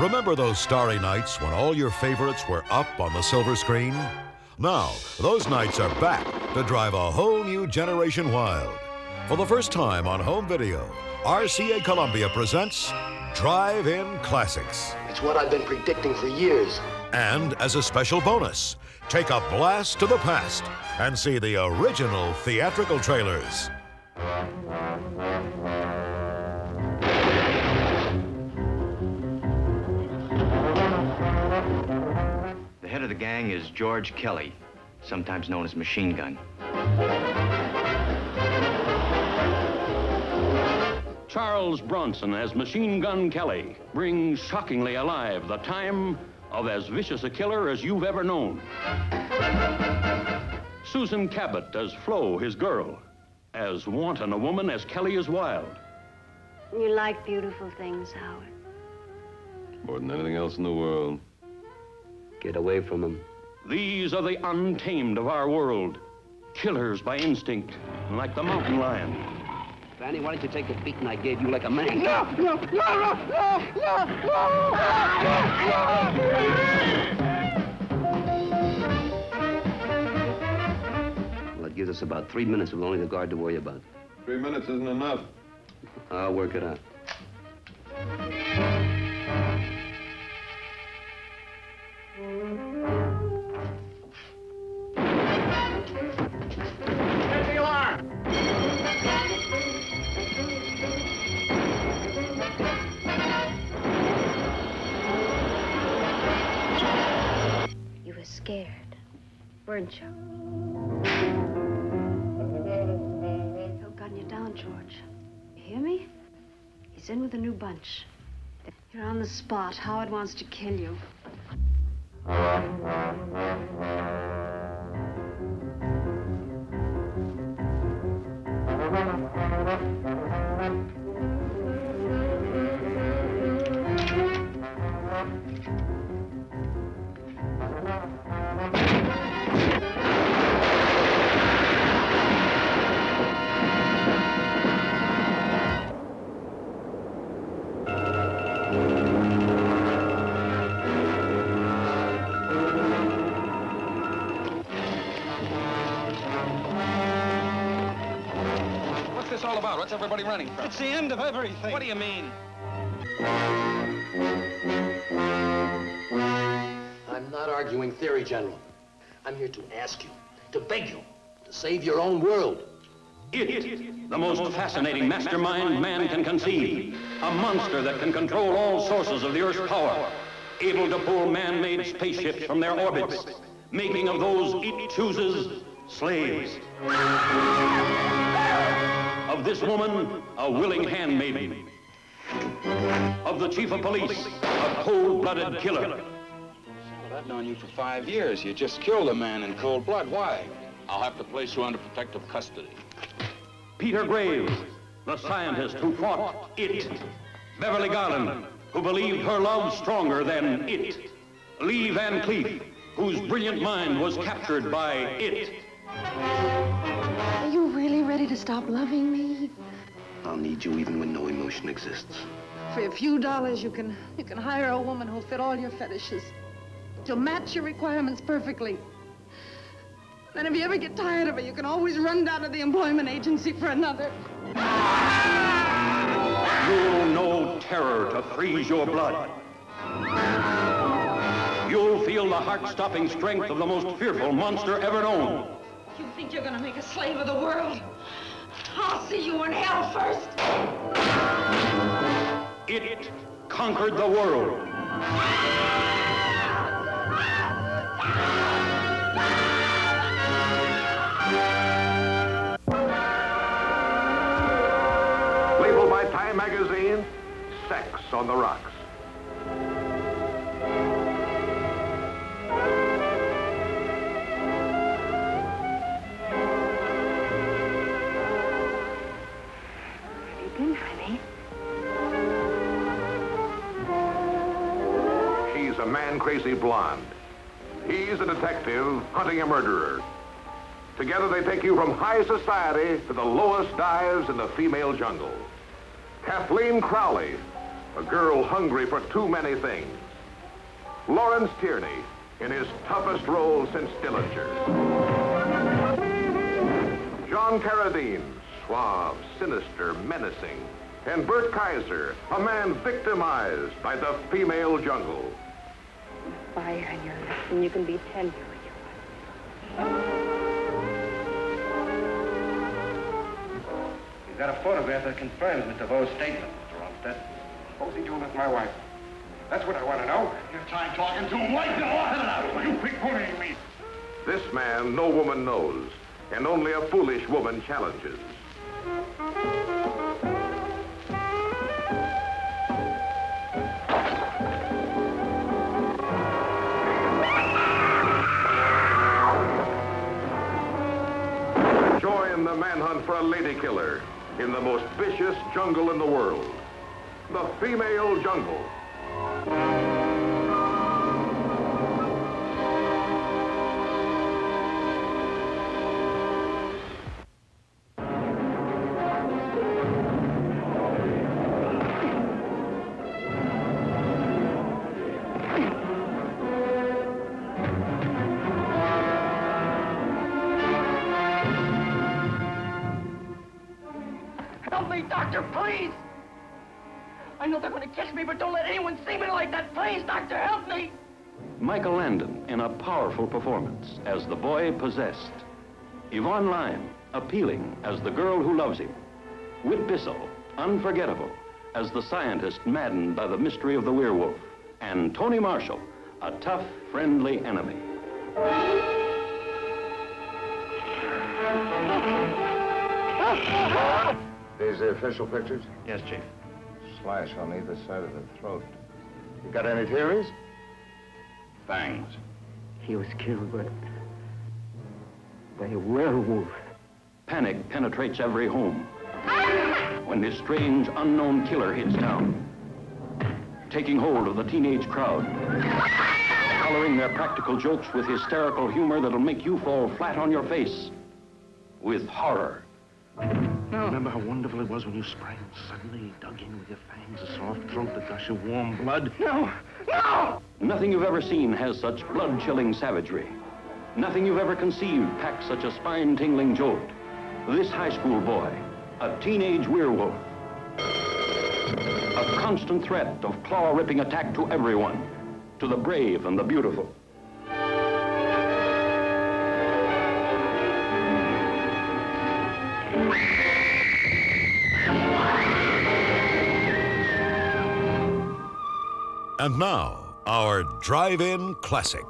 Remember those starry nights when all your favorites were up on the silver screen? Now, those nights are back to drive a whole new generation wild. For the first time on home video, RCA Columbia presents Drive-In Classics. It's what I've been predicting for years. And as a special bonus, take a blast to the past and see the original theatrical trailers. The head of the gang is George Kelly, sometimes known as Machine Gun. Charles Bronson as Machine Gun Kelly brings shockingly alive the time of as vicious a killer as you've ever known. Susan Cabot as Flo, his girl, as wanton a woman as Kelly is wild. You like beautiful things, Howard. More than anything else in the world. Get away from him. These are the untamed of our world. Killers by instinct, like the mountain lion. Fanny, why don't you take the beating I gave you like a man? No! Well, it gives us about 3 minutes with only the guard to worry about. 3 minutes isn't enough. I'll work it out. You were scared, weren't you? He'll gun you down, George. You hear me? He's in with a new bunch. You're on the spot. Howard wants to kill you. What's this all about? What's everybody running from? It's the end of everything. What do you mean? I'm not arguing theory, General. I'm here to ask you, to beg you, to save your own world. It, the most fascinating mastermind man can conceive. A monster that can control all sources of the Earth's power. Able to pull man-made spaceships from their orbits. Making of those it chooses slaves. Of this woman, a willing handmaiden. Of the chief of police, a cold-blooded killer. Well, I've known you for 5 years. You just killed a man in cold blood. Why? I'll have to place you under protective custody. Peter Graves, the scientist who fought it. Beverly Garland, who believed her love stronger than it. Lee Van Cleef, whose brilliant mind was captured by it. Are you really ready to stop loving me? I'll need you even when no emotion exists. For a few dollars, you can hire a woman who'll fit all your fetishes. She'll match your requirements perfectly. Then if you ever get tired of her, you can always run down to the employment agency for another. You'll know terror to freeze your blood. You'll feel the heart-stopping strength of the most fearful monster ever known. You think you're gonna make a slave of the world? I'll see you in hell first. It conquered the world. Labeled by Time magazine, Sex on the Rocks. Sleeping, honey? She's a man-crazy blonde. He's a detective hunting a murderer. Together they take you from high society to the lowest dives in the female jungle. Kathleen Crowley, a girl hungry for too many things. Lawrence Tierney in his toughest role since Dillinger. John Carradine, suave, sinister, menacing. And Bert Kaiser, a man victimized by the female jungle. Fire in your lips, and you can be tender with your wife. You've got a photograph that confirms Mr. Vaugh's statement, Mr. Olmsted. What's he doing with my wife? That's what I want to know. Your time talking to him right now. I'll have it out. You quit bullying me. This man no woman knows, and only a foolish woman challenges. Join the manhunt for a lady killer in the most vicious jungle in the world, the female jungle. Help me, doctor, please! I know they're going to catch me, but don't let anyone see me like that. Please, doctor, help me! Michael Landon in a powerful performance as the boy possessed. Yvonne Lyme, appealing as the girl who loves him. Whit Bissell, unforgettable as the scientist maddened by the mystery of the werewolf. And Tony Marshall, a tough, friendly enemy. These the official pictures? Yes, Chief. Slash on either side of the throat. You got any theories? Fangs. He was killed by a werewolf. Panic penetrates every home when this strange, unknown killer hits town, taking hold of the teenage crowd, coloring their practical jokes with hysterical humor that'll make you fall flat on your face with horror. No. Remember how wonderful it was when you sprang suddenly, dug in with your fangs, a soft throat, the gush of warm blood? No! No! Nothing you've ever seen has such blood-chilling savagery. Nothing you've ever conceived packs such a spine-tingling jolt. This high school boy, a teenage werewolf, a constant threat of claw-ripping attack to everyone, to the brave and the beautiful. And now, our drive-in classic.